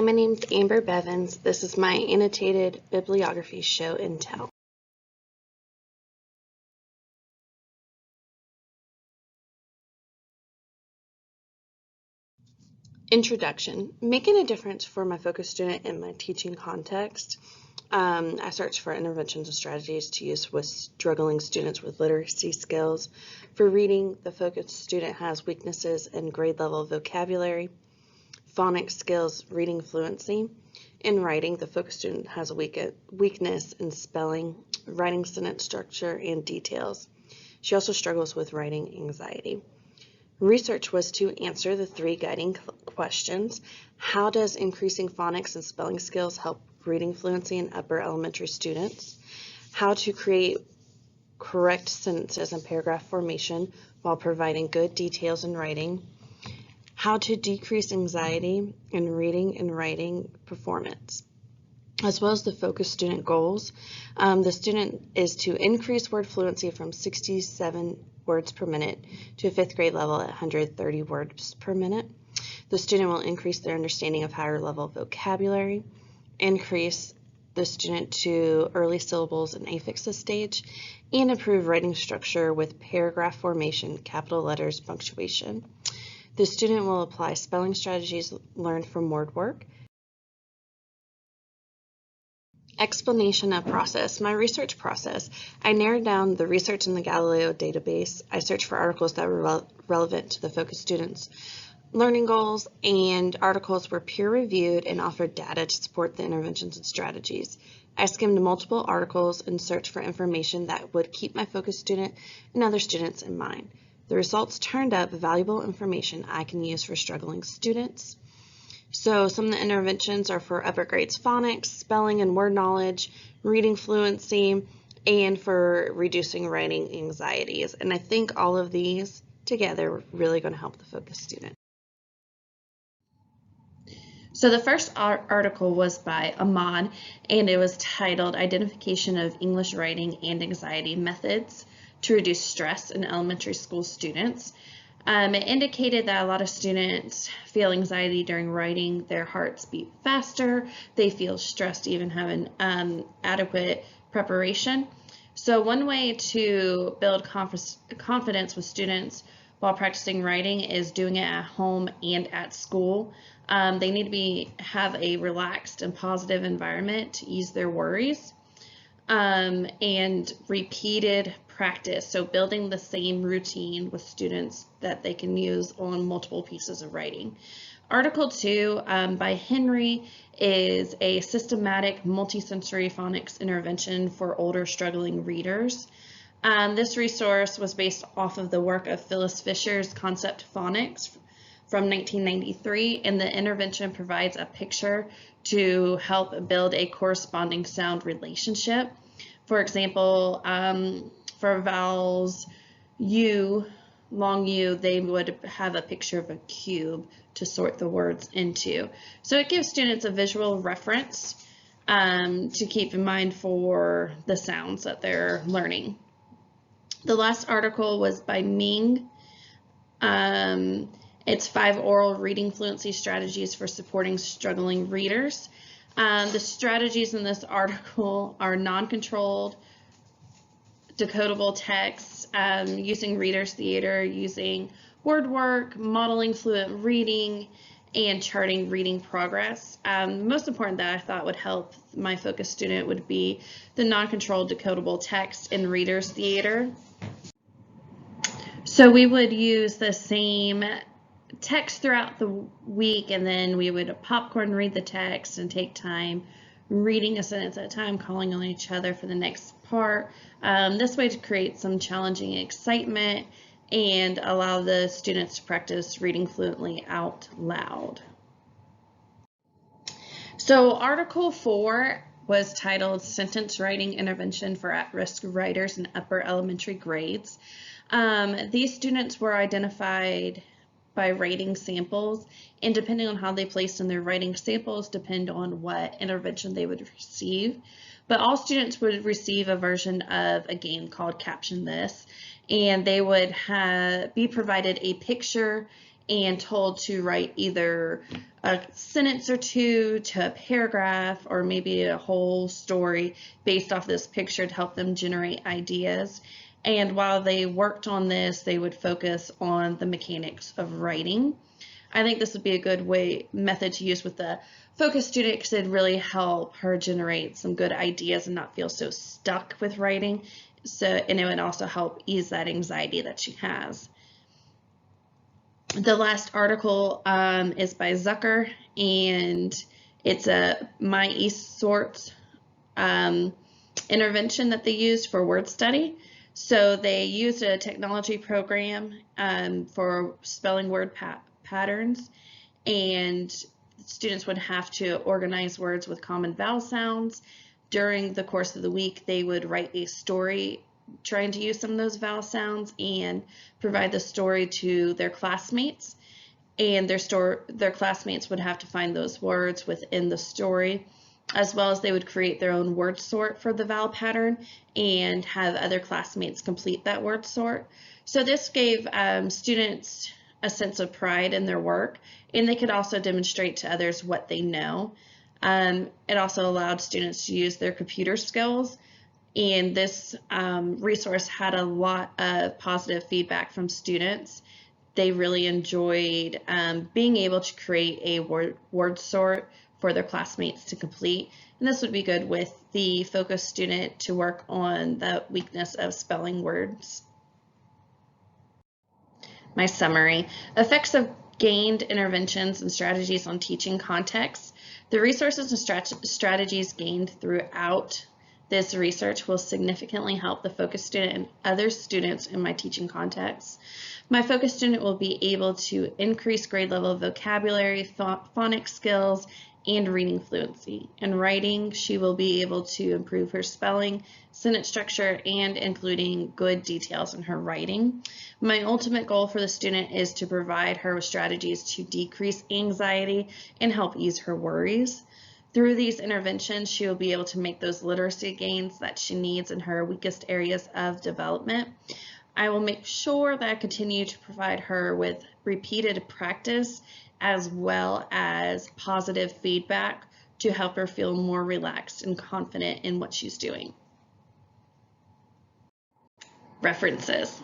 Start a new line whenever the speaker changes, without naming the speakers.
my name's Amber Bevins. This is my annotated bibliography show and tell. Introduction. Making a difference for my focus student in my teaching context. I search for interventions and strategies to use with struggling students with literacy skills. For reading, the focus student has weaknesses in grade level vocabulary, phonics skills, reading fluency. In writing, the focus student has a weakness in spelling, writing sentence structure, and details. She also struggles with writing anxiety. Research was to answer the 3 guiding questions. How does increasing phonics and spelling skills help reading fluency in upper elementary students? How to create correct sentences and paragraph formation while providing good details in writing. How to decrease anxiety in reading and writing performance, as well as the focus student goals. The student is to increase word fluency from 67 words per minute to a 5th grade level at 130 words per minute. The student will increase their understanding of higher level vocabulary, increase the student to early syllables and affixes stage, and improve writing structure with paragraph formation, capital letters, punctuation. The student will apply spelling strategies learned from word work. Explanation of process. My research process. I narrowed down the research in the Galileo database. I searched for articles that were relevant to the focus students' learning goals, and articles were peer-reviewed and offered data to support the interventions and strategies. I skimmed multiple articles and searched for information that would keep my focus student and other students in mind. The results turned up valuable information I can use for struggling students. So some of the interventions are for upper grades phonics, spelling and word knowledge, reading fluency, and for reducing writing anxieties. And I think all of these together are really going to help the focus student. So the first article was by Ahmad, and it was titled Identification of English Writing and Anxiety Methods to Reduce Stress in Elementary School Students. It indicated that a lot of students feel anxiety during writing, their hearts beat faster, they feel stressed even having adequate preparation. So one way to build confidence with students while practicing writing is doing it at home and at school. They need to have a relaxed and positive environment to ease their worries. And repeated practice, so building the same routine with students that they can use on multiple pieces of writing. Article 2 by Henry is a systematic multisensory phonics intervention for older struggling readers. This resource was based off of the work of Phyllis Fisher's Concept Phonics from 1993, and the intervention provides a picture to help build a corresponding sound relationship. For example, for vowels U, long U, they would have a picture of a cube to sort the words into. So it gives students a visual reference to keep in mind for the sounds that they're learning. The last article was by Ming. It's 5 oral reading fluency strategies for supporting struggling readers. The strategies in this article are non-controlled, decodable texts, using reader's theater, using word work, modeling fluent reading, and charting reading progress. The most important that I thought would help my focus student would be the non-controlled decodable text in reader's theater. So we would use the same text throughout the week, and then we would popcorn read the text and take time reading a sentence at a time, calling on each other for the next part. This way to create some challenging excitement and allow the students to practice reading fluently out loud. So Article 4 was titled Sentence Writing Intervention for At-Risk Writers in Upper Elementary Grades. These students were identified by writing samples, and depending on how they placed in their writing samples depend on what intervention they would receive. But all students would receive a version of a game called Caption This, and they would be provided a picture and told to write either a sentence or two to a paragraph or maybe a whole story based off this picture to help them generate ideas. And while they worked on this, they would focus on the mechanics of writing. I think this would be a good method to use with the focus student because it'd really help her generate some good ideas and not feel so stuck with writing. And it would also help ease that anxiety that she has. The last article is by Zucker, and it's a My eSorts intervention that they used for word study. So they used a technology program for spelling word patterns, and students would have to organize words with common vowel sounds. During the course of the week, they would write a story trying to use some of those vowel sounds and provide the story to their classmates. And their classmates would have to find those words within the story, as well as they would create their own word sort for the vowel pattern and have other classmates complete that word sort. So this gave students a sense of pride in their work, and they could also demonstrate to others what they know. It also allowed students to use their computer skills, and this resource had a lot of positive feedback from students. They really enjoyed being able to create a word sort for their classmates to complete, and this would be good with the focus student to work on the weakness of spelling words. My summary: effects of gained interventions and strategies on teaching contexts. The resources and strategies gained throughout this research will significantly help the focus student and other students in my teaching context. My focus student will be able to increase grade level vocabulary, phonics skills, and reading fluency. In writing, she will be able to improve her spelling, sentence structure, and including good details in her writing. My ultimate goal for the student is to provide her with strategies to decrease anxiety and help ease her worries. Through these interventions, she will be able to make those literacy gains that she needs in her weakest areas of development. I will make sure that I continue to provide her with repeated practice as well as positive feedback to help her feel more relaxed and confident in what she's doing. References.